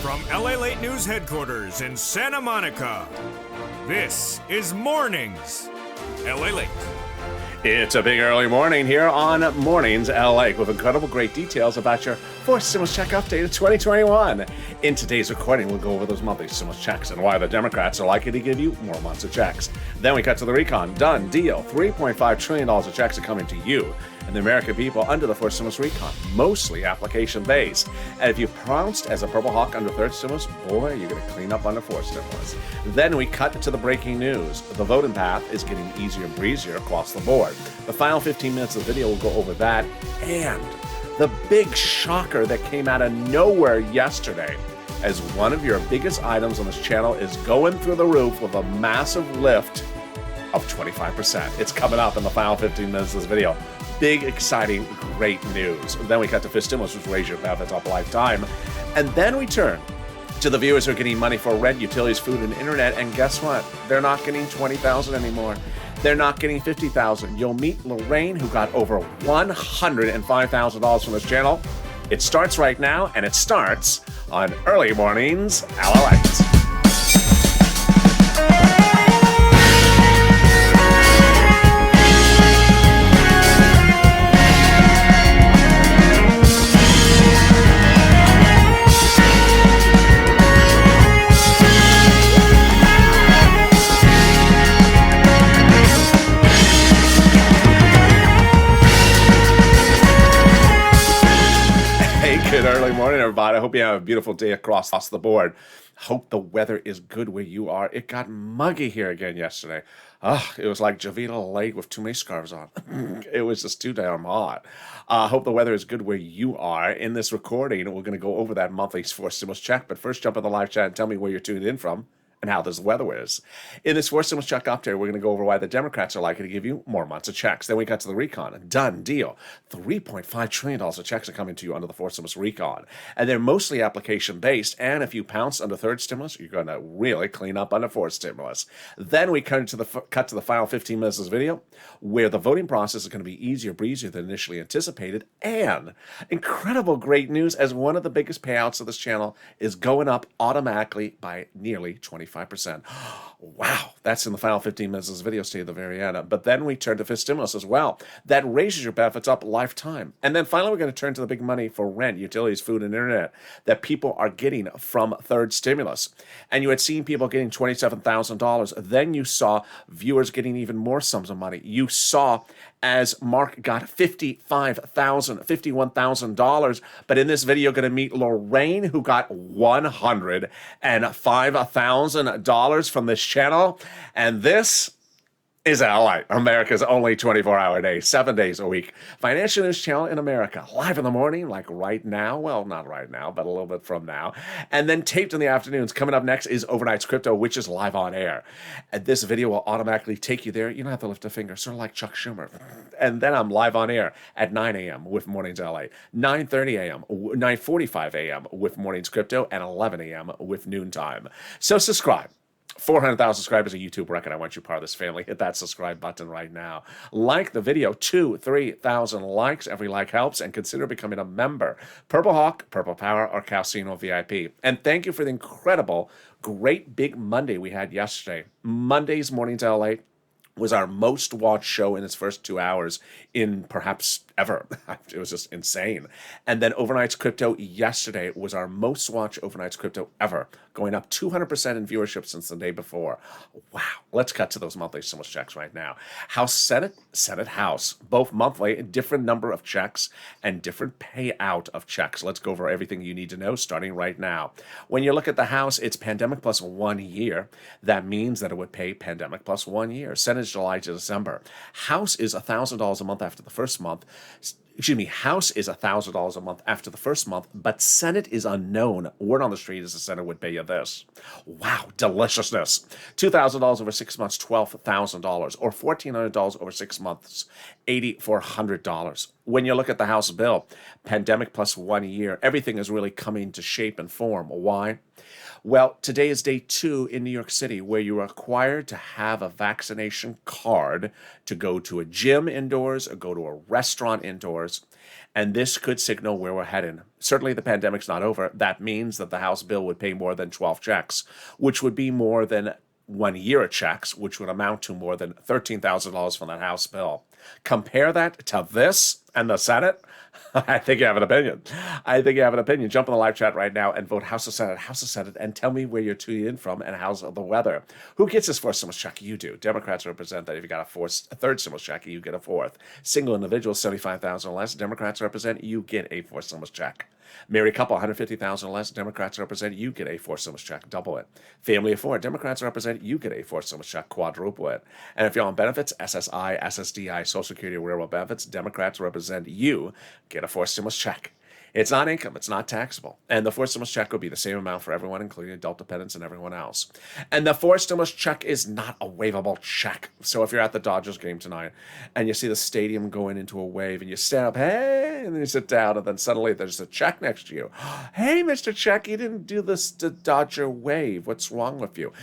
From Lalate News headquarters in Santa Monica, this is Mornings Lalate. It's a big early morning here on Mornings LA with incredible great details about your fourth stimulus check update of 2021. In today's recording, we'll go over those monthly stimulus checks and why the Democrats are likely to give you more months of checks. Then we cut to the recon. Done deal. $3.5 trillion of checks are coming to you and the American people under the first stimulus recon, mostly application-based. And if you pounced as a purple hawk under third stimulus, boy, you're going to clean up under fourth stimulus. Then we cut to the breaking news. The voting path is getting easier and breezier across the board. The final 15 minutes of the video will go over that and the big shocker that came out of nowhere yesterday as one of your biggest items on this channel is going through the roof with a massive lift of 25%. It's coming up in the final 15 minutes of this video. Big, exciting, great news. Then we cut to fifth stimulus, which raise your benefits up lifetime. And then we turn to the viewers who are getting money for rent, utilities, food, and internet. And guess what? They're not getting $20,000 anymore. They're not getting $50,000. You'll meet Lorraine, who got over $105,000 from this channel. It starts right now, and it starts on Early Mornings Lalate. Good early morning, everybody. I hope you have a beautiful day across the board. Hope the weather is good where you are. It got muggy here again yesterday. It was like Javita Lake with too many scarves on. It was just too damn hot. Hope the weather is good where you are. In this recording, we're going to go over that monthly fourth stimulus check. But first, jump in the live chat and tell me where you're tuned in from and how this weather is. In this fourth stimulus check update, we're going to go over why the Democrats are likely to give you more months of checks. Then we got to the recon. Done deal. $3.5 trillion of checks are coming to you under the fourth stimulus recon. And they're mostly application-based. And if you pounce under third stimulus, you're going to really clean up under fourth stimulus. Then we cut to the final 15 minutes of this video, where the voting process is going to be easier, breezier than initially anticipated. And incredible great news, as one of the biggest payouts of this channel is going up automatically by nearly 25%. Wow, that's in the final 15 minutes of this video. Stay at the very end. But then we turn to fifth stimulus as well. That raises your benefits up lifetime. And then finally, we're going to turn to the big money for rent, utilities, food, and internet that people are getting from third stimulus. And you had seen people getting $27,000. Then you saw viewers getting even more sums of money. You saw as Mark got $51,000. But in this video, going to meet Lorraine, who got $105,000 from this channel. And this is LA, America's only 24-hour day, 7 days a week financial news channel in America. Live in the morning, like right now. Well, not right now, but a little bit from now. And then taped in the afternoons. Coming up next is Overnight's Crypto, which is live on air. And this video will automatically take you there. You don't have to lift a finger, sort of like Chuck Schumer. And then I'm live on air at 9 a.m. with Mornings LA, 9:30 a.m., 9:45 a.m. with Mornings Crypto, and 11 a.m. with Noontime. So subscribe. 400,000 subscribers on YouTube record. I want you part of this family. Hit that subscribe button right now. Like the video. 3,000 likes. Every like helps. And consider becoming a member. Purple Hawk, Purple Power, or Casino VIP. And thank you for the incredible, great big Monday we had yesterday. Monday's Mornings LA was our most watched show in its first 2 hours in perhaps ever. It was just insane. And then Overnight's Crypto yesterday was our most watched Overnight's Crypto ever, going up 200% in viewership since the day before. Wow. Let's cut to those monthly stimulus checks right now. House, Senate, Senate, House, both monthly, different number of checks and different payout of checks. Let's go over everything you need to know starting right now. When you look at the House, it's pandemic plus 1 year. That means that it would pay pandemic plus 1 year. Senate is July to December. House is $1,000 a month after the first month. House is $1,000 a month after the first month, but Senate is unknown. Word on the street is the Senate would pay you this. Wow, deliciousness. $2,000 over 6 months, $12,000, or $1,400 over 6 months, $8,400. When you look at the House bill, pandemic plus 1 year, everything is really coming to shape and form. Why? Well, today is day 2 in New York City, where you're required to have a vaccination card to go to a gym indoors or go to a restaurant indoors. And this could signal where we're heading. Certainly the pandemic's not over. That means that the House bill would pay more than 12 checks, which would be more than 1 year of checks, which would amount to more than $13,000 from that House bill. Compare that to this and the Senate. I think you have an opinion. I think you have an opinion. Jump in the live chat right now and vote House of Senate, and tell me where you're tuning in from and how's the weather. Who gets this fourth stimulus check? You do. Democrats represent that if you got a third stimulus check, you get a fourth. Single individuals, 75,000 or less. Democrats represent you get a fourth stimulus check. Married couple, 150,000 or less. Democrats represent you get a fourth stimulus check. Double it. Family of four. Democrats represent you get a fourth stimulus check. Quadruple it. And if you're on benefits, SSI, SSDI, Social Security, railroad benefits, Democrats represent you get a fourth stimulus check. It's not income. It's not taxable. And the fourth stimulus check will be the same amount for everyone, including adult dependents and everyone else. And the fourth stimulus check is not a waivable check. So if you're at the Dodgers game tonight and you see the stadium going into a wave and you stand up, hey, and then you sit down, and then suddenly there's a check next to you. Hey, Mr. Check, you didn't do this to Dodger wave. What's wrong with you?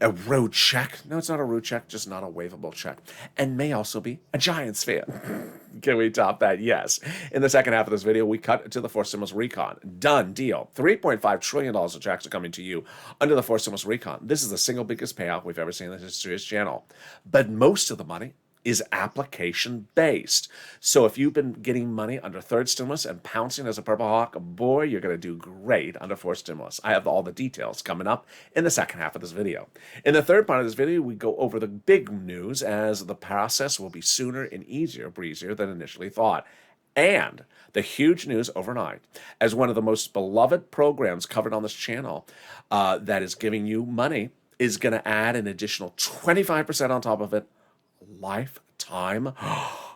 A road check? No, it's not a road check, just not a waivable check. And may also be a Giants fan. Can we top that? Yes. In the second half of this video, we cut to the fourth stimulus recon. Done deal. $3.5 trillion of checks are coming to you under the fourth stimulus recon. This is the single biggest payout we've ever seen in the history of this channel. But most of the money is application-based. So if you've been getting money under third stimulus and pouncing as a purple hawk, boy, you're going to do great under fourth stimulus. I have all the details coming up in the second half of this video. In the third part of this video, we go over the big news, as the process will be sooner and easier, breezier than initially thought. And the huge news overnight, as one of the most beloved programs covered on this channel that is giving you money, is going to add an additional 25% on top of it. Lifetime.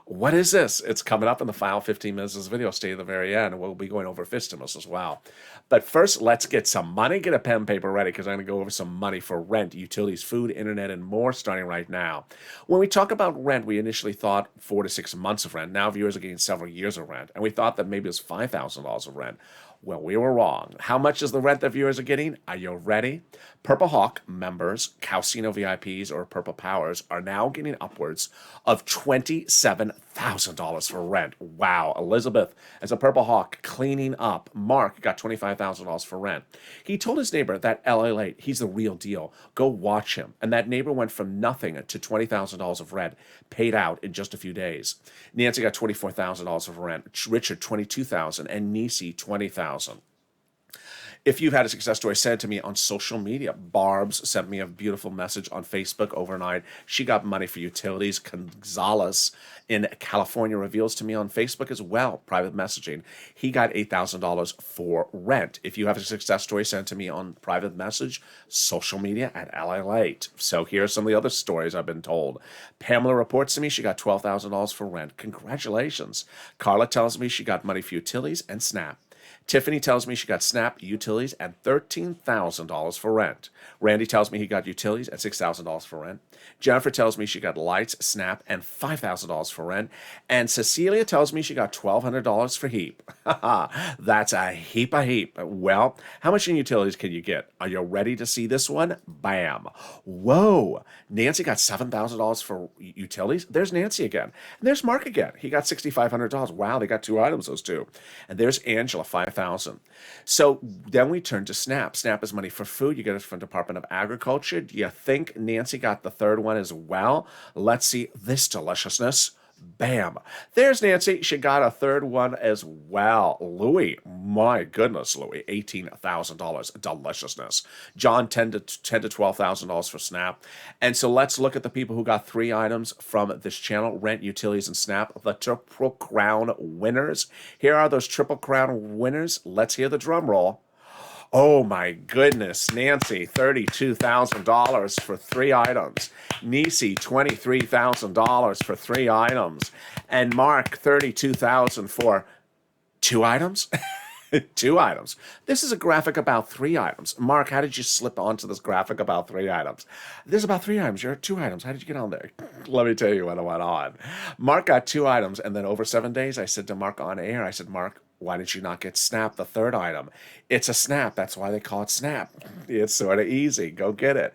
What is this? It's coming up in the final 15 minutes of this video. Stay to the very end, and we'll be going over fifth stimulus as well. But first, let's get some money. Get a pen and paper ready, because I'm going to go over some money for rent, utilities, food, internet, and more starting right now. When we talk about rent, we initially thought 4 to 6 months of rent. Now viewers are getting several years of rent, and we thought that maybe it was $5,000 of rent. Well, we were wrong. How much is the rent that viewers are getting? Are you ready? Purple Hawk members, Calcino VIPs, or Purple Powers are now getting upwards of $27,000 for rent. Wow. Elizabeth, as a Purple Hawk, cleaning up. Mark got $25,000 for rent. He told his neighbor that Lalate, he's the real deal. Go watch him. And that neighbor went from nothing to $20,000 of rent paid out in just a few days. Nancy got $24,000 of rent. Richard, $22,000, and Nisi, $20,000. If you've had a success story, send it to me on social media. Barb's sent me a beautiful message on Facebook overnight. She got money for utilities. Gonzalez in California reveals to me on Facebook as well, private messaging. He got $8,000 for rent. If you have a success story, send it to me on private message, social media at Lalate. So here's some of the other stories I've been told. Pamela reports to me she got $12,000 for rent. Congratulations. Carla tells me she got money for utilities and SNAP. Tiffany tells me she got SNAP, utilities, and $13,000 for rent. Randy tells me he got utilities and $6,000 for rent. Jennifer tells me she got lights, SNAP, and $5,000 for rent. And Cecilia tells me she got $1,200 for HEAP. That's a heap of HEAP. Well, how much in utilities can you get? Are you ready to see this one? Bam. Whoa. Nancy got $7,000 for utilities. There's Nancy again. And there's Mark again. He got $6,500. Wow, they got two items, those two. And there's Angela, $5,000. So then we turn to SNAP. SNAP is money for food. You get it from Department of Agriculture. Do you think Nancy got the third one as well? Let's see this deliciousness. Bam. There's Nancy. She got a third one as well. Louis, my goodness, Louis, $18,000. Deliciousness. John, $10,000 to $12,000 for SNAP. And so let's look at the people who got three items from this channel: rent, utilities, and SNAP. The Triple Crown winners. Here are those Triple Crown winners. Let's hear the drum roll. Oh my goodness, Nancy, $32,000 for three items. Nisi, $23,000 for three items. And Mark, $32,000 for two items? Two items. This is a graphic about three items. Mark, how did you slip onto this graphic about three items? There's about three items. You're at two items. How did you get on there? Let me tell you what went on. Mark got two items, and then over 7 days, I said to Mark on air, I said, Mark, why did you not get SNAP, the third item? It's a SNAP. That's why they call it SNAP. It's sort of easy. Go get it.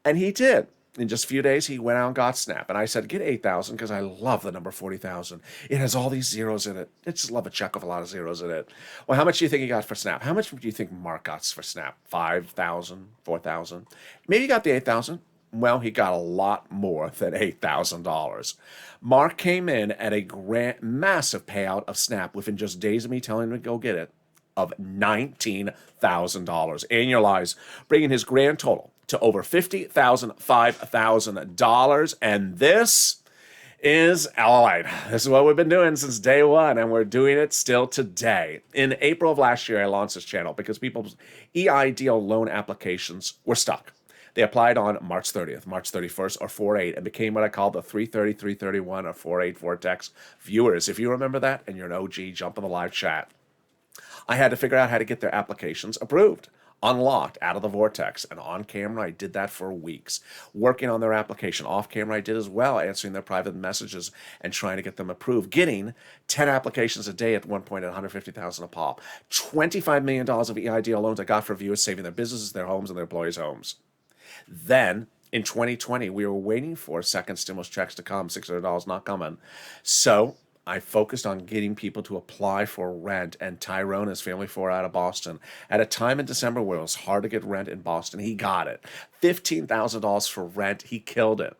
And he did. In just a few days, he went out and got Snap. And I said, get 8,000 because I love the number 40,000. It has all these zeros in it. I just love a check with a lot of zeros in it. Well, how much do you think he got for Snap? How much do you think Mark got for Snap? 5,000, 4,000? Maybe he got the 8,000. Well, he got a lot more than $8,000. Mark came in at a massive payout of Snap within just days of me telling him to go get it of $19,000 annualized, bringing his grand total to over $5,000. And this is Lalate. This is what we've been doing since day one, and we're doing it still today. In April of last year, I launched this channel because people's EIDL loan applications were stuck. They applied on March 30th, March 31st, or 4/8, and became what I call the 330, 331, or 4/8 Vortex viewers. If you remember that and you're an OG, jump in the live chat. I had to figure out how to get their applications approved, unlocked out of the vortex. And on camera, I did that for weeks. Working on their application. Off camera, I did as well, answering their private messages and trying to get them approved. Getting 10 applications a day at one point at $150,000 a pop. $25 million of EIDL loans I got for viewers, saving their businesses, their homes, and their employees' homes. Then, in 2020, we were waiting for second stimulus checks to come. $600 not coming. So I focused on getting people to apply for rent, and Tyrone, his family 4 out of Boston, at a time in December where it was hard to get rent in Boston, he got it. $15,000 for rent, he killed it.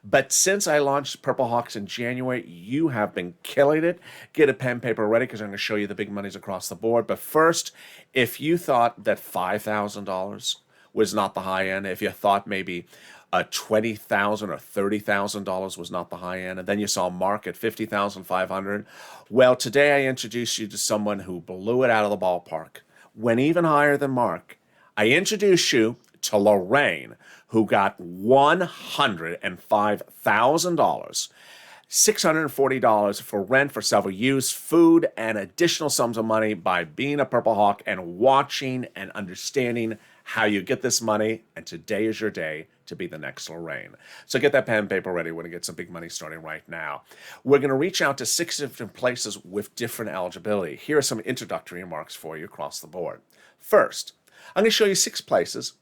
But since I launched Purple Hawks in January, you have been killing it. Get a pen, paper ready because I'm going to show you the big monies across the board. But first, if you thought that $5,000 was not the high end, if you thought maybe $20,000 or $30,000 was not the high end, and then you saw Mark at $50,500. Well, today I introduced you to someone who blew it out of the ballpark, went even higher than Mark. I introduced you to Lorraine, who got $105,000. $640 for rent for several use, food, and additional sums of money by being a Purple Hawk and watching and understanding how you get this money. And today is your day to be the next Lorraine. So get that pen and paper ready. We're going to get some big money starting right now. We're going to reach out to 6 different places with different eligibility. Here are some introductory remarks for you across the board. First, I'm going to show you 6 places.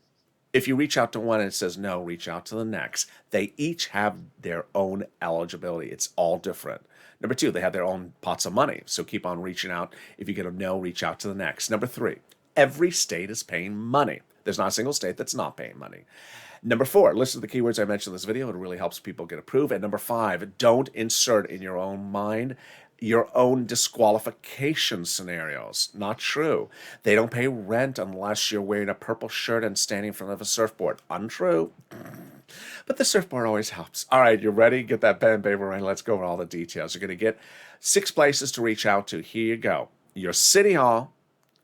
If you reach out to one and it says no, reach out to the next. They each have their own eligibility. It's all different. Number 2, they have their own pots of money. So keep on reaching out. If you get a no, reach out to the next. Number 3, every state is paying money. There's not a single state that's not paying money. Number 4, listen to the keywords I mentioned in this video. It really helps people get approved. And number 5, don't insert in your own mind your own disqualification scenarios. Not true. They don't pay rent unless you're wearing a purple shirt and standing in front of a surfboard. Untrue. But the surfboard always helps. All right, you ready? Get that pen and paper right. Let's go over all the details. You're going to get 6 places to reach out to. Here you go. Your city hall,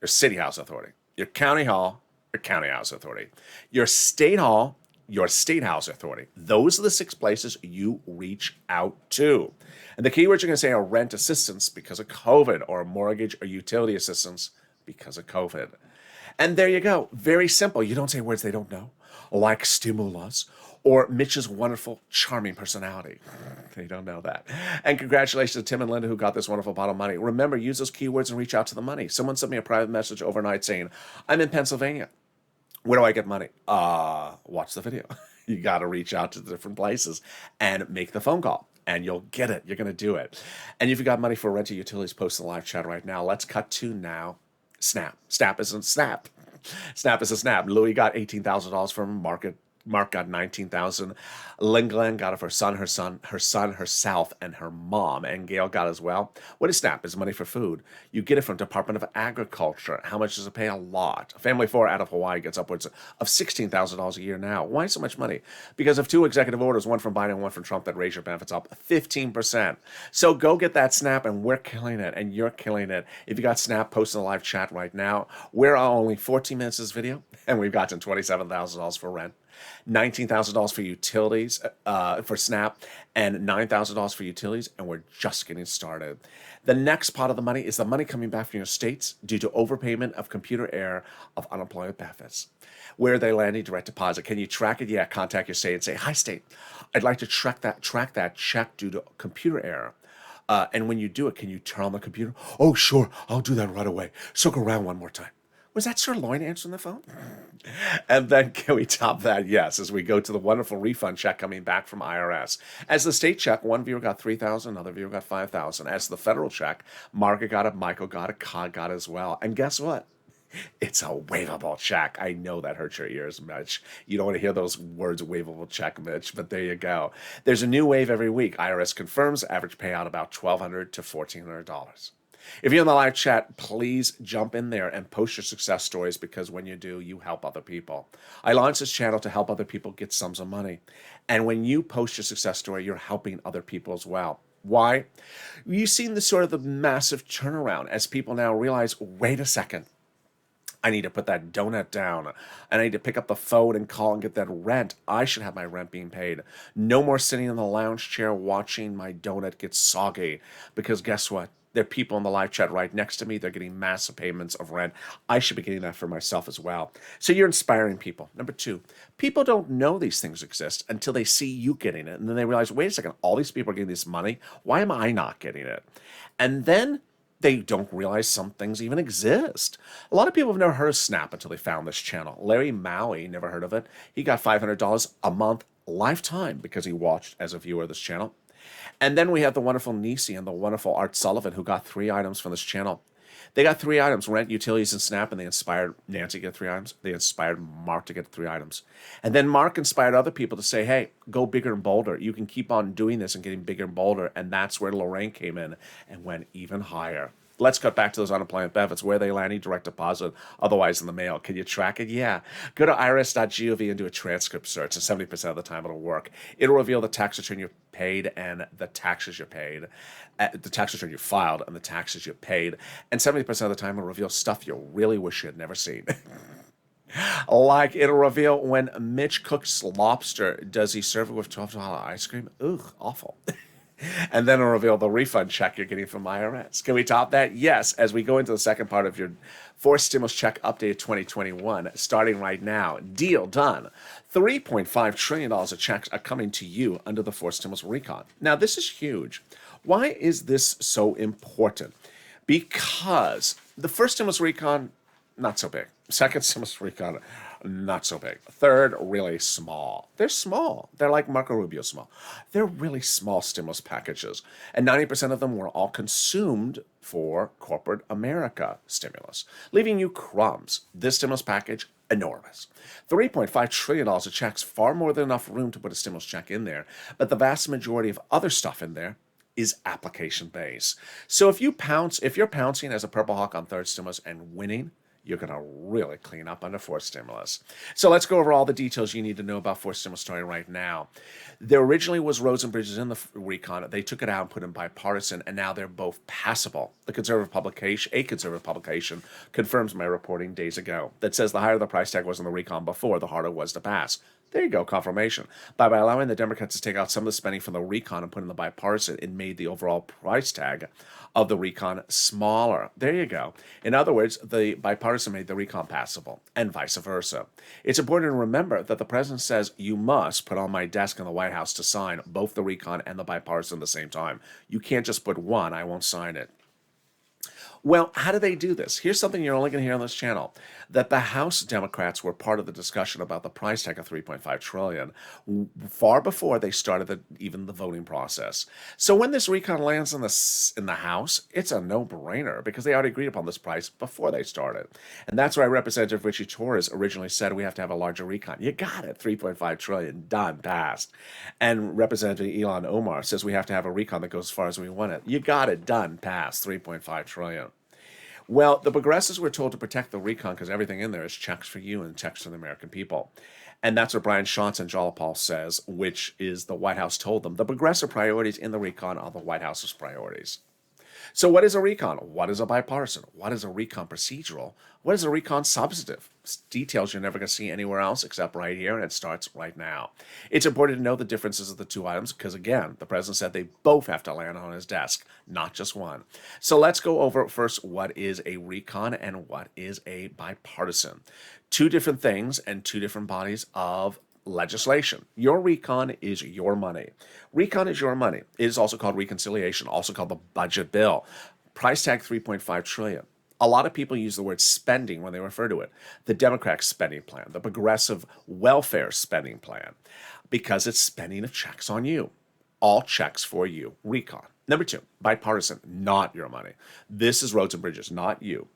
your city house authority. Your county hall, your county house authority. Your state hall, your state house authority. Those are the 6 places you reach out to. And the keywords you're going to say are rent assistance because of COVID, or mortgage or utility assistance because of COVID. And there you go. Very simple. You don't say words they don't know, like stimulus or Mitch's wonderful, charming personality. They don't know that. And congratulations to Tim and Linda who got this wonderful pot of money. Remember, use those keywords and reach out to the money. Someone sent me a private message overnight saying, I'm in Pennsylvania. Where do I get money? Watch the video. You got to reach out to the different places and make the phone call, and you'll get it. You're going to do it. And if you got money for rent or utilities, post in the live chat right now. Let's cut to now. Snap. Snap is a snap. Snap is a snap. Louis got $18,000 from Market. Mark got $19,000. Lynn got it for her son, herself, and her mom. And Gail got as well. What is SNAP? It's money for food. You get it from Department of Agriculture. How much does it pay? A lot. A family 4 out of Hawaii gets upwards of $16,000 a year now. Why so much money? Because of 2 executive orders, one from Biden and one from Trump, that raise your benefits up 15%. So go get that SNAP, and we're killing it, and you're killing it. If you got SNAP, post in the live chat right now. We're only 14 minutes this video, and we've gotten $27,000 for rent. $19,000 for utilities for SNAP, and $9,000 for utilities, and we're just getting started. The next part of the money is the money coming back from your states due to overpayment of computer error of unemployment benefits. Where are they landing? Direct deposit. Can you track it? Yeah, contact your state and say, hi, state, I'd like to track that check due to computer error. And when you do it, can you turn on the computer? Oh, sure, I'll do that right away. Circle around one more time. Was that Sir Loin answering the phone? And then can we top that? Yes, as we go to the wonderful refund check coming back from IRS. As the state check, one viewer got 3,000, another viewer got 5,000. As the federal check, Margaret got it, Michael got it, Cod got it as well. And guess what? It's a waivable check. I know that hurts your ears, Mitch. You don't want to hear those words, waivable check, Mitch, but there you go. There's a new wave every week. IRS confirms average payout about $1,200 to $1,400. If you're in the live chat, please jump in there and post your success stories, because when you do, you help other people. I launched this channel to help other people get sums of money. And when you post your success story, you're helping other people as well. Why? You've seen the sort of the massive turnaround as people now realize, wait a second, I need to put that donut down. I need to pick up the phone and call and get that rent. I should have my rent being paid. No more sitting in the lounge chair watching my donut get soggy. Because guess what? There are people in the live chat right next to me. They're getting massive payments of rent. I should be getting that for myself as well. So you're inspiring people. Number two, people don't know these things exist until they see you getting it. And then they realize, wait a second, all these people are getting this money. Why am I not getting it? And then they don't realize some things even exist. A lot of people have never heard of Snap until they found this channel. Larry Maui never heard of it. He got $500 a month lifetime because he watched as a viewer of this channel. And then we have the wonderful Nisi and the wonderful Art Sullivan, who got 3 items from this channel. They got 3 items, rent, utilities, and Snap, and they inspired Nancy to get 3 items. They inspired Mark to get 3 items. And then Mark inspired other people to say, hey, go bigger and bolder. You can keep on doing this and getting bigger and bolder. And that's where Lorraine came in and went even higher. Let's cut back to those unemployment benefits. Where they landing? Direct deposit, otherwise in the mail. Can you track it? Yeah. Go to irs.gov and do a transcript search, and 70% of the time it'll work. It'll reveal the tax return you paid and the taxes you paid, the tax return you filed and the taxes you paid. And 70% of the time it'll reveal stuff you really wish you had never seen. Like it'll reveal when Mitch cooks lobster, does he serve it with $12 ice cream? Ugh, awful. And then it'll reveal the refund check you're getting from IRS. Can we top that? Yes, as we go into the second part of your forced stimulus check update 2021, starting right now. Deal done. $3.5 trillion of checks are coming to you under the forced stimulus recon. Now, this is huge. Why is this so important? Because the first stimulus recon, not so big. Second stimulus recon, not so big. Third, really small. They're small. They're like Marco Rubio small. They're really small stimulus packages. And 90% of them were all consumed for corporate America stimulus, leaving you crumbs. This stimulus package, enormous. $3.5 trillion of checks, far more than enough room to put a stimulus check in there. But the vast majority of other stuff in there is application based. So if you're pouncing as a purple hawk on third stimulus and winning, you're going to really clean up under forced stimulus. So let's go over all the details you need to know about forced stimulus starting right now. There originally was roads and bridges in the recon. They took it out and put in bipartisan, and now they're both passable. A conservative publication, confirms my reporting days ago that says the higher the price tag was in the recon before, the harder it was to pass. There you go, confirmation. By allowing the Democrats to take out some of the spending from the recon and put in the bipartisan, it made the overall price tag of the recon smaller. There you go. In other words, the bipartisan made the recon passable, and vice versa. It's important to remember that the president says you must put on my desk in the White House to sign both the recon and the bipartisan at the same time. You can't just put one, I won't sign it. Well, how do they do this? Here's something you're only going to hear on this channel, that the House Democrats were part of the discussion about the price tag of $3.5 trillion far before they started even the voting process. So when this recon lands in the House, it's a no-brainer because they already agreed upon this price before they started. And that's why Representative Richie Torres originally said we have to have a larger recon. You got it, $3.5 trillion, done, passed. And Representative Ilhan Omar says we have to have a recon that goes as far as we want it. You got it, done, passed, $3.5 trillion. Well, the progressives were told to protect the recon because everything in there is checks for you and checks for the American people. And that's what Brian Schatz and Jalopal says, which is the White House told them. The progressive priorities in the recon are the White House's priorities. So what is a recon? What is a bipartisan? What is a recon procedural? What is a recon substantive? Details you're never going to see anywhere else except right here, and it starts right now. It's important to know the differences of the two items because, again, the president said they both have to land on his desk, not just one. So let's go over first what is a recon and what is a bipartisan. Two different things and two different bodies of legislation. Your recon is your money. Recon is your money. It is also called reconciliation, also called the budget bill. Price tag $3.5 trillion. A lot of people use the word spending when they refer to it. The Democratic spending plan, the progressive welfare spending plan, because it's spending of checks on you. All checks for you. Recon. Number 2, bipartisan, not your money. This is roads and bridges, not you.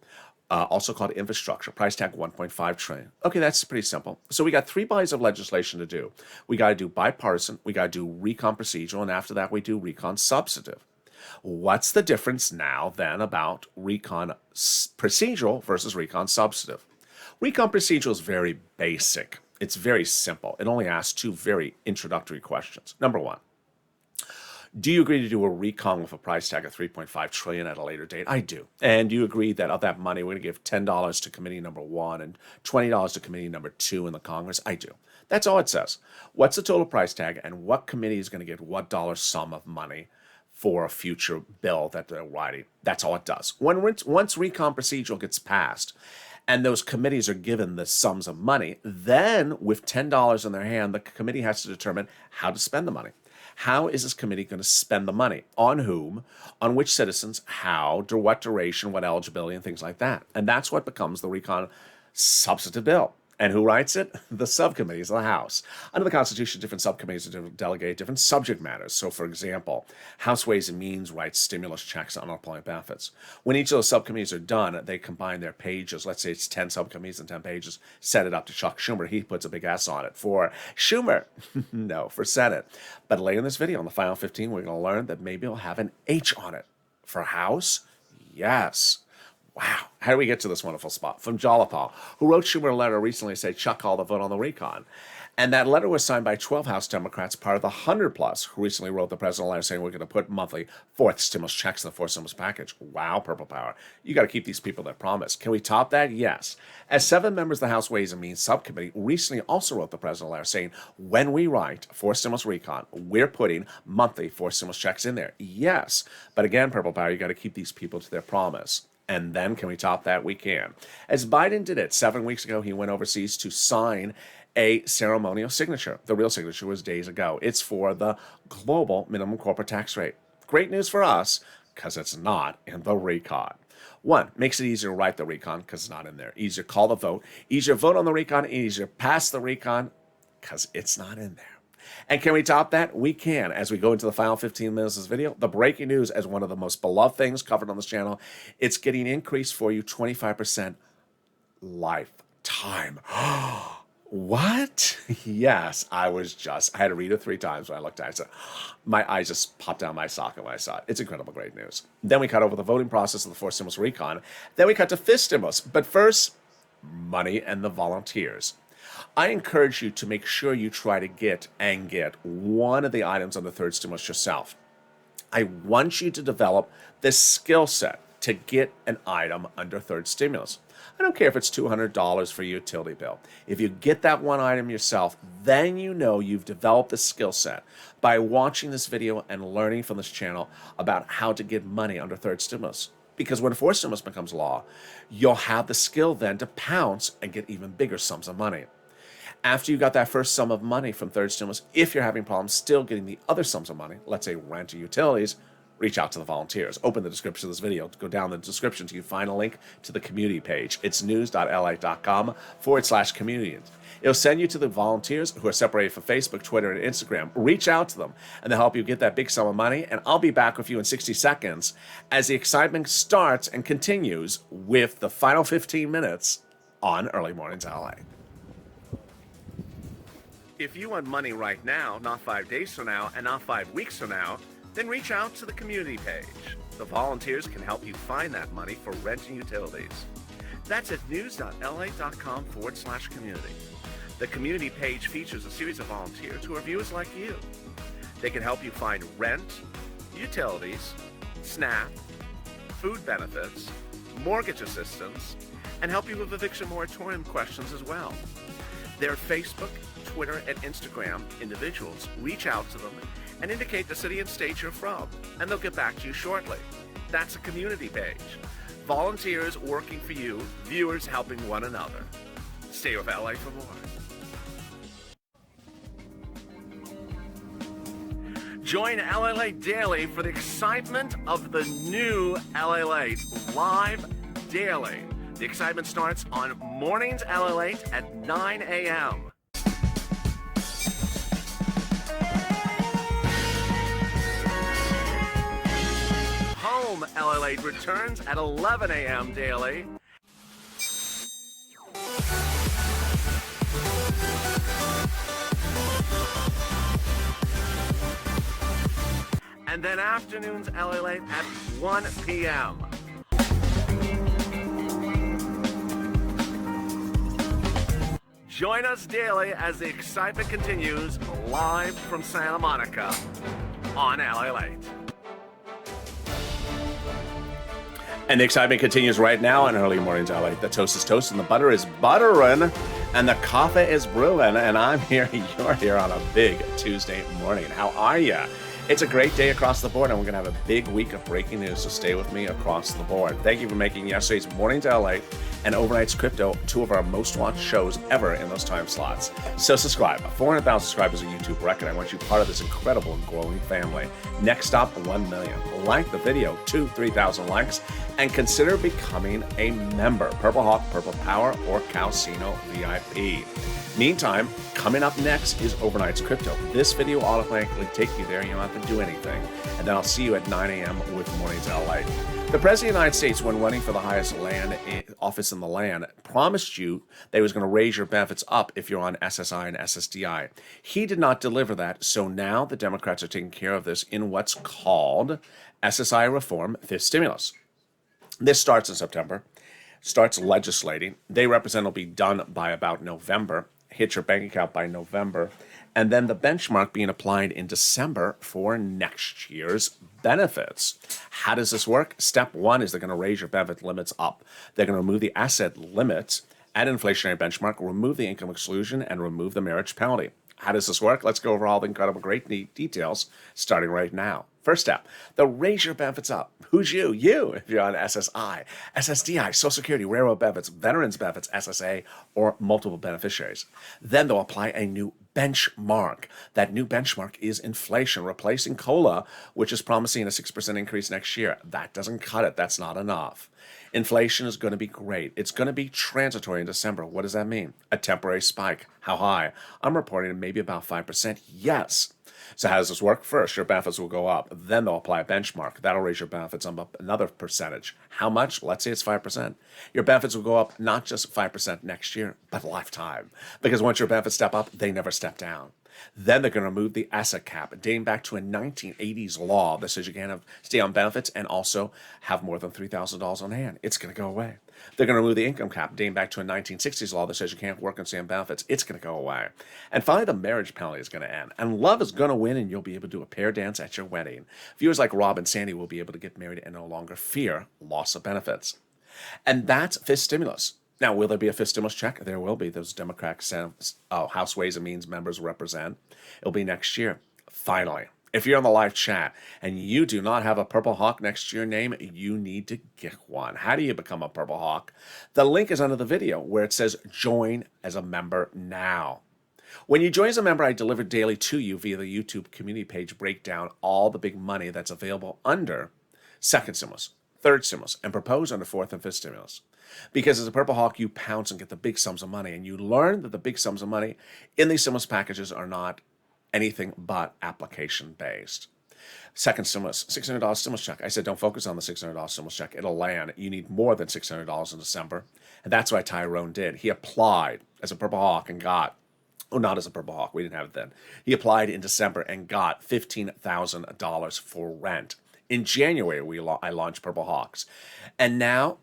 Also called infrastructure, price tag 1.5 trillion. Okay, that's pretty simple. So we got 3 bodies of legislation to do. We got to do bipartisan, we got to do recon procedural, and after that we do recon substantive. What's the difference now then about recon procedural versus recon substantive? Recon procedural is very basic. It's very simple. It only asks 2 very introductory questions. Number 1, do you agree to do a recon with a price tag of 3.5 trillion at a later date? I do. And do you agree that of that money, we're going to give $10 to committee number 1 and $20 to committee number 2 in the Congress? I do. That's all it says. What's the total price tag and what committee is going to get what dollar sum of money for a future bill that they're writing? That's all it does. Once recon procedural gets passed and those committees are given the sums of money, then with $10 in their hand, the committee has to determine how to spend the money. How is this committee going to spend the money? On whom? On which citizens? How? What duration? What eligibility? And things like that. And that's what becomes the recon substantive bill. And who writes it? The subcommittees of the House. Under the Constitution, different subcommittees delegate different subject matters. So, for example, House Ways and Means writes stimulus checks on unemployment benefits. When each of those subcommittees are done, they combine their pages. Let's say it's 10 subcommittees and 10 pages. Set it up to Chuck Schumer. He puts a big S on it for Schumer. No, for Senate. But later in this video, on the final 15, we're going to learn that maybe it'll have an H on it. For House, yes. Wow, how do we get to this wonderful spot? From Jalapal, who wrote Schumer a letter recently saying, Chuck called the vote on the recon. And that letter was signed by 12 House Democrats, part of the 100-plus, who recently wrote the president a letter saying we're going to put monthly 4th stimulus checks in the 4th stimulus package. Wow, Purple Power. You got to keep these people their promise. Can we top that? Yes. As 7 members of the House Ways and Means Subcommittee recently also wrote the president a letter saying, when we write 4th stimulus recon, we're putting monthly 4th stimulus checks in there. Yes. But again, Purple Power, you got to keep these people to their promise. And then can we top that? We can. As Biden did it 7 weeks ago, he went overseas to sign a ceremonial signature. The real signature was days ago. It's for the global minimum corporate tax rate. Great news for us, because it's not in the recon. 1, makes it easier to write the recon because it's not in there. Easier to call the vote. Easier to vote on the recon. Easier to pass the recon because it's not in there. And can we top that? We can. As we go into the final 15 minutes of this video, the breaking news as one of the most beloved things covered on this channel, it's getting increased for you 25% lifetime. What? Yes, I had to read it 3 times when I looked at it. I said, my eyes just popped down my socket when I saw it. It's incredible, great news. Then we cut over the voting process of the 4th stimulus recon. Then we cut to 5th stimulus. But first, money and the volunteers. I encourage you to make sure you try to get one of the items on the 3rd stimulus yourself. I want you to develop this skill set to get an item under 3rd stimulus. I don't care if it's $200 for your utility bill. If you get that one item yourself, then you know you've developed the skill set by watching this video and learning from this channel about how to get money under 3rd stimulus. Because when 4th stimulus becomes law, you'll have the skill then to pounce and get even bigger sums of money. After you got that first sum of money from 3rd stimulus, if you're having problems still getting the other sums of money, let's say rent or utilities, reach out to the volunteers. Open the description of this video. Go down the description till you find a link to the community page. It's news.lalate.com/community. It'll send you to the volunteers who are separated from Facebook, Twitter, and Instagram. Reach out to them, and they'll help you get that big sum of money. And I'll be back with you in 60 seconds as the excitement starts and continues with the final 15 minutes on Early Mornings LA. If you want money right now, not 5 days from now, and not 5 weeks from now, then reach out to the community page. The volunteers can help you find that money for rent and utilities. That's at news.la.com/community. The community page features a series of volunteers who are viewers like you. They can help you find rent, utilities, SNAP, food benefits, mortgage assistance, and help you with eviction moratorium questions as well. Their Facebook, Twitter, and Instagram individuals reach out to them and indicate the city and state you're from, and they'll get back to you shortly. That's a community page. Volunteers working for you, viewers helping one another. Stay with LA for more. Join LA Daily for the excitement of the new LA live daily. The excitement starts on Mornings Lalate at 9 a.m. Home Lalate returns at 11 a.m. daily. And then afternoons Lalate at 1 p.m. Join us daily as the excitement continues live from Santa Monica on Lalate. And the excitement continues right now on Early Mornings Lalate. The toast is toast and the butter is buttering and the coffee is brewing. And I'm here, you're here on a big Tuesday morning. How are you? It's a great day across the board, and we're going to have a big week of breaking news, so stay with me across the board. Thank you for making yesterday's Mornings Lalate and Overnight's Crypto two of our most watched shows ever in those time slots. So subscribe. 400,000 subscribers is a YouTube record. I want you part of this incredible and growing family. Next up, 1 million. Like the video, 3,000 likes, and consider becoming a member. Purple Hawk, Purple Power, or Casino VIP. Meantime, coming up next is Overnight's Crypto. This video will automatically take you there. You don't have to do anything. And then I'll see you at 9 a.m. with Mornings Lalate. The President of the United States, when running for the highest office in the land, promised you that he was going to raise your benefits up if you're on SSI and SSDI. He did not deliver that, so now the Democrats are taking care of this in what's called SSI reform, fifth stimulus. This starts in September, starts legislating. They represent it'll be done by about November. Hit your bank account by November, and then the benchmark being applied in December for next year's benefits. How does this work? Step one is they're going to raise your benefit limits up. They're going to remove the asset limits at inflationary benchmark, remove the income exclusion, and remove the marriage penalty. How does this work? Let's go over all the incredible, great, neat details starting right now. First step, they'll raise your benefits up. Who's you? You, if you're on SSI, SSDI, Social Security, Railroad benefits, Veterans benefits, SSA, or multiple beneficiaries. Then they'll apply a new benchmark. That new benchmark is inflation, replacing COLA, which is promising a 6% increase next year. That doesn't cut it. That's not enough. Inflation is going to be great. It's going to be transitory in December. What does that mean? A temporary spike. How high? I'm reporting maybe about 5%. Yes. So how does this work? First, your benefits will go up. Then they'll apply a benchmark. That'll raise your benefits up another percentage. How much? Let's say it's 5%. Your benefits will go up not just 5% next year, but lifetime. Because once your benefits step up, they never step down. Then they're going to remove the asset cap, dating back to a 1980s law that says you can't stay on benefits and also have more than $3,000 on hand. It's going to go away. They're going to remove the income cap, dating back to a 1960s law that says you can't work and stay on benefits. It's going to go away. And finally, the marriage penalty is going to end. And love is going to win, and you'll be able to do a pair dance at your wedding. Viewers like Rob and Sandy will be able to get married and no longer fear loss of benefits. And that's fifth stimulus. Now, will there be a fifth stimulus check? There will be. Those Democratic House Ways and Means members represent. It'll be next year. Finally, if you're on the live chat and you do not have a Purple Hawk next to your name, you need to get one. How do you become a Purple Hawk? The link is under the video where it says join as a member now. When you join as a member, I deliver daily to you via the YouTube community page breakdown all the big money that's available under second stimulus, third stimulus, and proposed under fourth and fifth stimulus. Because as a Purple Hawk, you pounce and get the big sums of money, and you learn that the big sums of money in these stimulus packages are not anything but application-based. Second stimulus, $600 stimulus check. I said don't focus on the $600 stimulus check. It'll land. You need more than $600 in December, and that's what Tyrone did. He applied as a Purple Hawk and got, oh, not as a Purple Hawk. We didn't have it then. He applied in December and got $15,000 for rent. In January, I launched Purple Hawks, and now,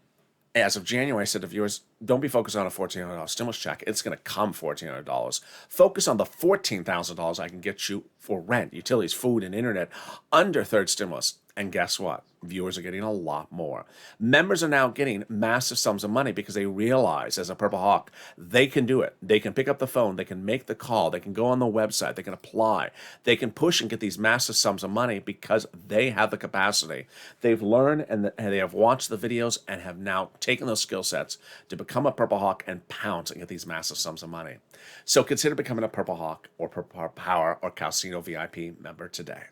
as of January, I said to viewers, don't be focused on a $1,400 stimulus check. It's going to come $1,400. Focus on the $14,000 I can get you for rent, utilities, food, and internet under third stimulus. And guess what? Viewers are getting a lot more. Members are now getting massive sums of money because they realize, as a Purple Hawk, they can do it. They can pick up the phone. They can make the call. They can go on the website. They can apply. They can push and get these massive sums of money because they have the capacity. They've learned and they have watched the videos and have now taken those skill sets to become a Purple Hawk and pounce and get these massive sums of money. So consider becoming a Purple Hawk or Purple Power or Casino VIP member today.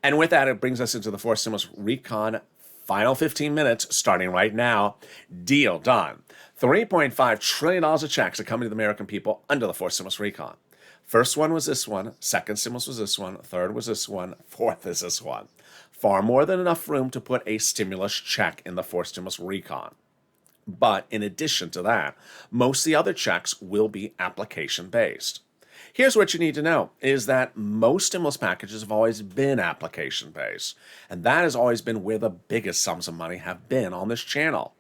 And with that, it brings us into the fourth stimulus recon Final 15 minutes starting right now. Deal done. $3.5 trillion of checks are coming to the American people under the fourth stimulus recon. First one was this one. Second stimulus was this one. Third was this one. Fourth is this one. Far more than enough room to put a stimulus check in the fourth stimulus recon. But in addition to that, most of the other checks will be application-based. Here's what you need to know, is that most stimulus packages have always been application-based, and that has always been where the biggest sums of money have been on this channel.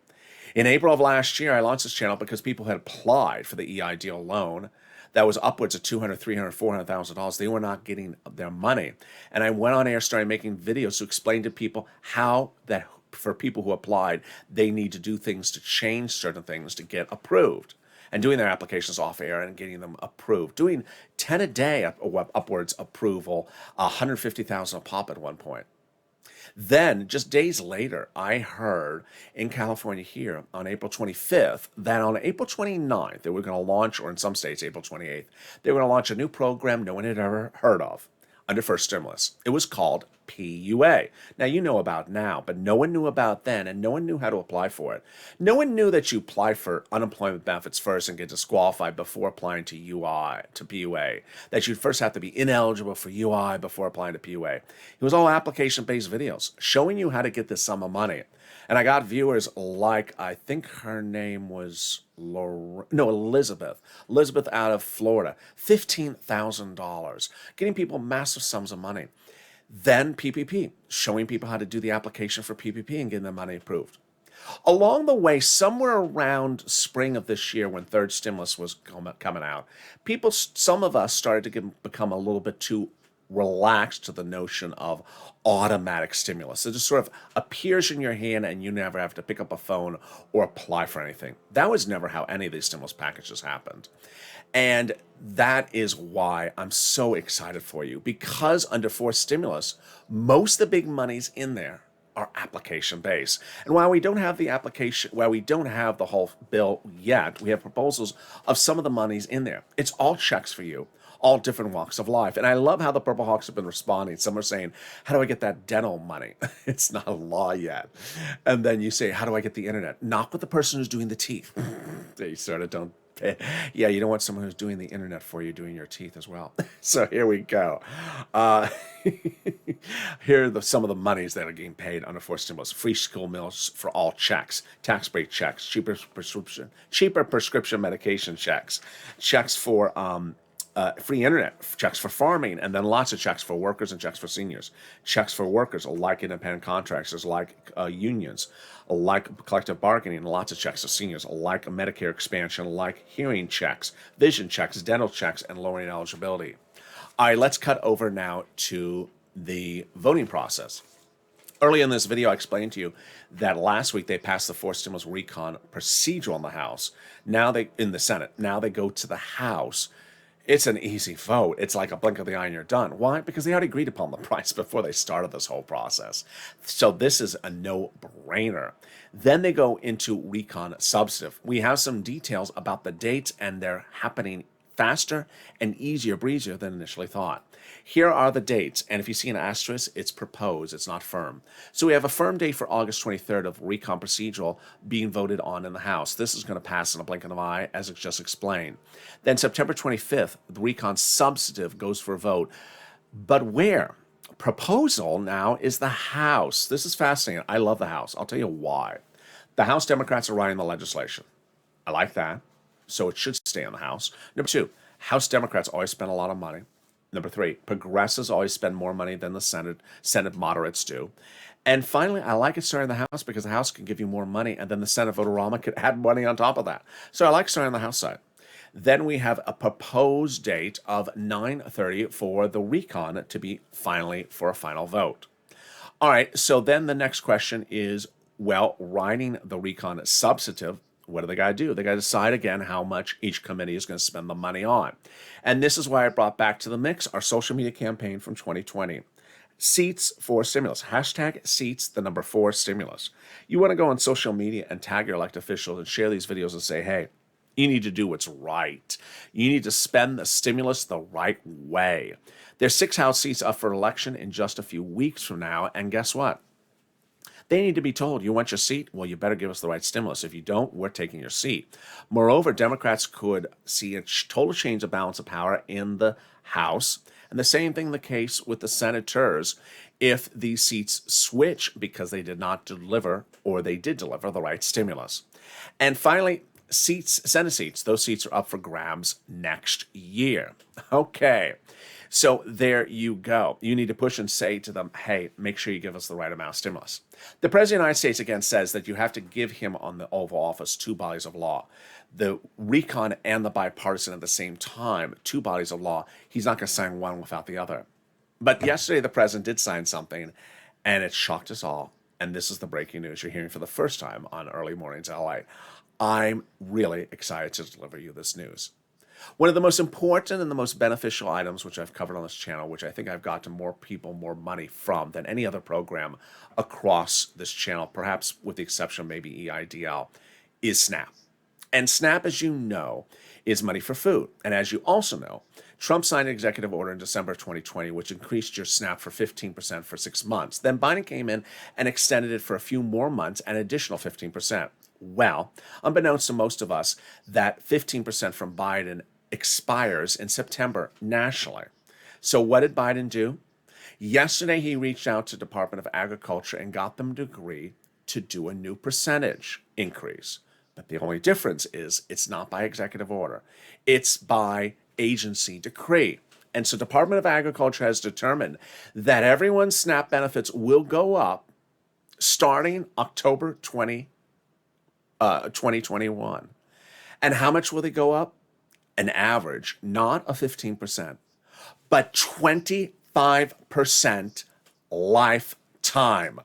In April of last year, I launched this channel because people had applied for the EIDL loan that was upwards of $200,000, $300,000, $400,000. They were not getting their money. And I went on air, started making videos to explain to people how that for people who applied, they need to do things to change certain things to get approved. And doing their applications off air and getting them approved. Doing 10 a day upwards approval, 150,000 a pop at one point. Then, just days later, I heard in California here on April 25th that on April 29th, they were going to launch, or in some states, April 28th, they were going to launch a new program no one had ever heard of under first stimulus. It was called PUA. Now, you know about now, but no one knew about then, and no one knew how to apply for it. No one knew that you apply for unemployment benefits first and get disqualified before applying to PUA, that you'd first have to be ineligible for UI before applying to PUA. It was all application-based videos showing you how to get this sum of money. And I got viewers like, I think her name was Elizabeth. Elizabeth out of Florida. $15,000. Getting people massive sums of money. Then PPP, showing people how to do the application for PPP and getting the money approved. Along the way, somewhere around spring of this year when third stimulus was coming out, some of us started to become a little bit too relaxed to the notion of automatic stimulus. It just sort of appears in your hand and you never have to pick up a phone or apply for anything. That was never how any of these stimulus packages happened. And that is why I'm so excited for you, because under fourth stimulus, most of the big monies in there are application based. And while we don't have the whole bill yet, we have proposals of some of the monies in there. It's all checks for you, all different walks of life. And I love how the Purple Hawks have been responding. Some are saying, how do I get that dental money? It's not a law yet. And then you say, how do I get the internet? Not with the person who's doing the teeth. They sort of don't. Yeah, you don't want someone who's doing the internet for you doing your teeth as well. So here we go. Here are some of the monies that are getting paid under fourth stimulus. Free school meals for all checks, tax break checks, cheaper prescription medication checks, checks for free internet, checks for farming, and then lots of checks for workers and checks for seniors. Checks for workers like independent contractors, like unions, like collective bargaining, lots of checks for seniors, like Medicare expansion, like hearing checks, vision checks, dental checks, and lowering eligibility. All right, let's cut over now to the voting process. Early in this video, I explained to you that last week they passed the fourth stimulus recon procedural in the House. In the Senate. Now they go to the House. It's an easy vote. It's like a blink of the eye and you're done. Why? Because they already agreed upon the price before they started this whole process. So this is a no-brainer. Then they go into recon substantive. We have some details about the dates, and they're happening faster and easier, breezier than initially thought. Here are the dates, and if you see an asterisk, it's proposed, it's not firm. So we have a firm date for August 23rd of recon procedural being voted on in the House. This is going to pass in a blink of an eye, as it's just explained. Then September 25th, the recon substantive goes for a vote. But where? Proposal now is the House. This is fascinating. I love the House. I'll tell you why. The House Democrats are writing the legislation. I like that. So it should stay in the House. Number two, House Democrats always spend a lot of money. Number three, progressives always spend more money than the Senate moderates do. And finally, I like it starting in the House because the House can give you more money, and then the Senate vote-a-rama could add money on top of that. So I like starting on the House side. Then we have a proposed date of 9:30 for the recon to be finally for a final vote. All right, so then the next question is, well, writing the recon substantive, what do they got to do? They got to decide again how much each committee is going to spend the money on. And this is why I brought back to the mix our social media campaign from 2020. Seats for stimulus. Hashtag seats, the number 4 stimulus. You want to go on social media and tag your elected officials and share these videos and say, hey, you need to do what's right. You need to spend the stimulus the right way. There's 6 House seats up for election in just a few weeks from now. And guess what? They need to be told, you want your seat? Well, you better give us the right stimulus. If you don't, we're taking your seat. Moreover, Democrats could see a total change of balance of power in the House. And the same thing the case with the senators if these seats switch because they did not deliver or they did deliver the right stimulus. And finally, Senate seats, those seats are up for grabs next year. Okay. So there you go. You need to push and say to them, hey, make sure you give us the right amount of stimulus. The President of the United States, again, says that you have to give him on the Oval Office two bodies of law, the recon and the bipartisan at the same time, two bodies of law. He's not going to sign one without the other. But yesterday, the president did sign something, and it shocked us all. And this is the breaking news you're hearing for the first time on Early Mornings LA. I'm really excited to deliver you this news. One of the most important and the most beneficial items which I've covered on this channel, which I think I've got to more people more money from than any other program across this channel, perhaps with the exception of maybe EIDL, is SNAP. And SNAP, as you know, is money for food. And as you also know, Trump signed an executive order in December of 2020, which increased your SNAP for 15% for 6 months. Then Biden came in and extended it for a few more months, an additional 15%. Well, unbeknownst to most of us, that 15% from Biden expires in September nationally. So what did Biden do? Yesterday, he reached out to the Department of Agriculture and got them to agree to do a new percentage increase. But the only difference is it's not by executive order. It's by agency decree. And so Department of Agriculture has determined that everyone's SNAP benefits will go up starting October 2021. And how much will they go up? An average, not a 15%, but 25% lifetime.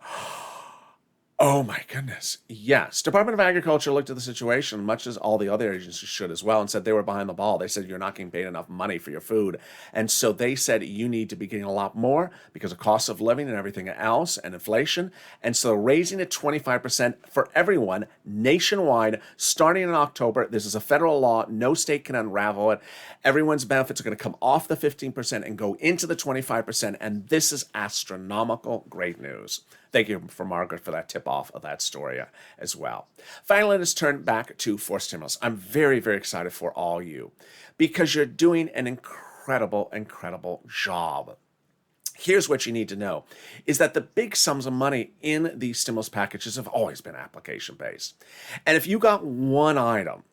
Oh my goodness. Yes. Department of Agriculture looked at the situation, much as all the other agencies should as well, and said they were behind the ball. They said you're not getting paid enough money for your food. And so they said you need to be getting a lot more because of cost of living and everything else and inflation. And so raising it 25% for everyone nationwide starting in October. This is a federal law. No state can unravel it. Everyone's benefits are going to come off the 15% and go into the 25%. And this is astronomical great news. Thank you for Margaret for that tip-off of that story as well. Finally, let's turn back to forced stimulus. I'm very, very excited for all you because you're doing an incredible, incredible job. Here's what you need to know, is that the big sums of money in these stimulus packages have always been application-based. And if you got one item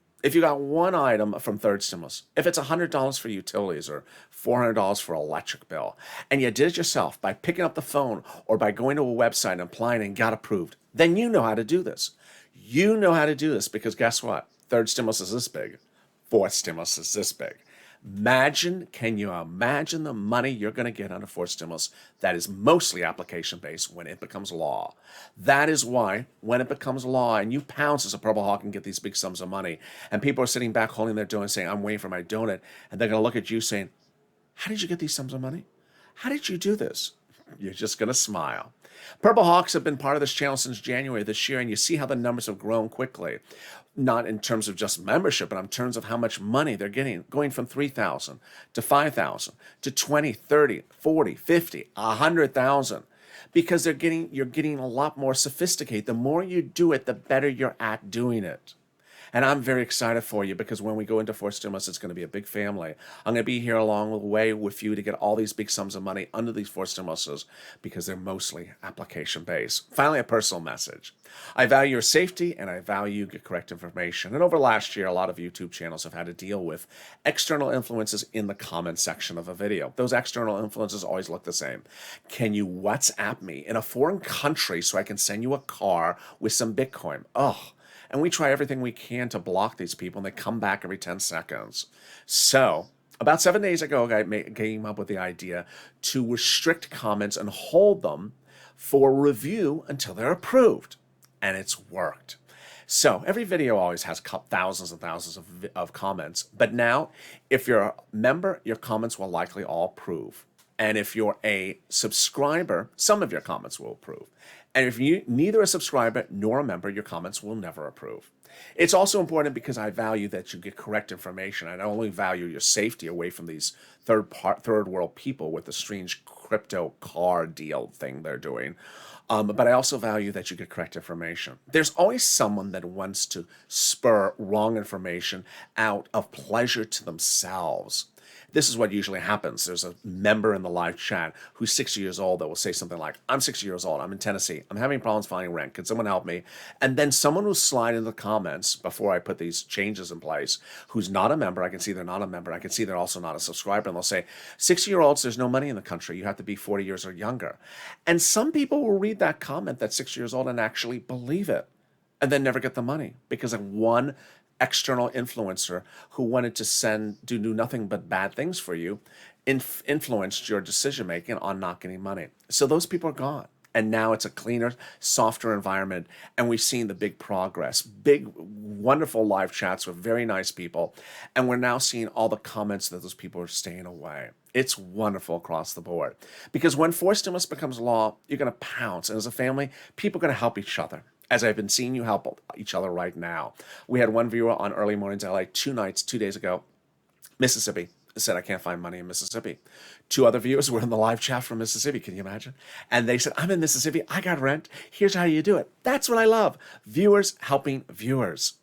from third stimulus, if it's $100 for utilities or $400 for electric bill, and you did it yourself by picking up the phone or by going to a website and applying and got approved, then you know how to do this. You know how to do this because guess what? Third stimulus is this big. Fourth stimulus is this big. Can you imagine the money you're going to get under fourth stimulus that is mostly application-based when it becomes law? That is why when it becomes law and you pounce as a Purple Hawk and get these big sums of money and people are sitting back holding their donut saying, I'm waiting for my donut, and they're going to look at you saying, how did you get these sums of money? How did you do this? You're just going to smile. Purple Hawks have been part of this channel since January this year, and you see how the numbers have grown quickly. Not in terms of just membership, but in terms of how much money they're getting, going from 3,000 to 5,000 to 20, 30, 40, 50, 100,000. Because you're getting a lot more sophisticated. The more you do it, the better you're at doing it. And I'm very excited for you because when we go into forced stimulus, it's going to be a big family. I'm going to be here along the way with you to get all these big sums of money under these forced stimuluses because they're mostly application-based. Finally, a personal message. I value your safety and I value your correct information. And over last year, a lot of YouTube channels have had to deal with external influences in the comment section of a video. Those external influences always look the same. Can you WhatsApp me in a foreign country so I can send you a car with some Bitcoin? Oh. And we try everything we can to block these people, and they come back every 10 seconds. So about 7 days ago, I came up with the idea to restrict comments and hold them for review until they're approved. And it's worked. So every video always has thousands and thousands of comments. But now, if you're a member, your comments will likely all approve. And if you're a subscriber, some of your comments will approve. And if you're neither a subscriber nor a member, your comments will never approve. It's also important because I value that you get correct information. I not only value your safety away from these third world people with the strange crypto car deal thing they're doing. But I also value that you get correct information. There's always someone that wants to spur wrong information out of pleasure to themselves. This is what usually happens. There's a member in the live chat who's 60 years old that will say something like, I'm 60 years old, I'm in Tennessee, I'm having problems finding rent, can someone help me? And then someone will slide in the comments before I put these changes in place, who's not a member. I can see they're not a member. I can see they're also not a subscriber. And they'll say, 60-year-olds, there's no money in the country. You have to be 40 years or younger. And some people will read that comment that's 60 years old and actually believe it and then never get the money because of one external influencer who wanted to do nothing but bad things for you, influenced your decision making on not getting money. So those people are gone. And now it's a cleaner, softer environment. And we've seen the big progress, big, wonderful live chats with very nice people. And we're now seeing all the comments that those people are staying away. It's wonderful across the board. Because when forced stimulus becomes law, you're going to pounce. And as a family, people are going to help each other. As I've been seeing you help each other right now. We had one viewer on Early Mornings LA 2 days ago, Mississippi, said, I can't find money in Mississippi. 2 other viewers were in the live chat from Mississippi. Can you imagine? And they said, I'm in Mississippi. I got rent. Here's how you do it. That's what I love. Viewers helping viewers.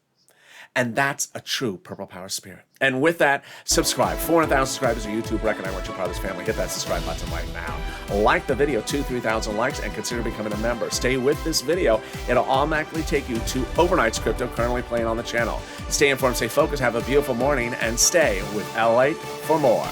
And that's a true Purple Power spirit. And with that, subscribe. 400,000 subscribers on YouTube. Recognize what you're part of this family. Hit that subscribe button right now. Like the video, 2,000-3,000 likes, and consider becoming a member. Stay with this video. It'll automatically take you to Overnight's Crypto, currently playing on the channel. Stay informed, stay focused, have a beautiful morning, and stay with Lalate for more.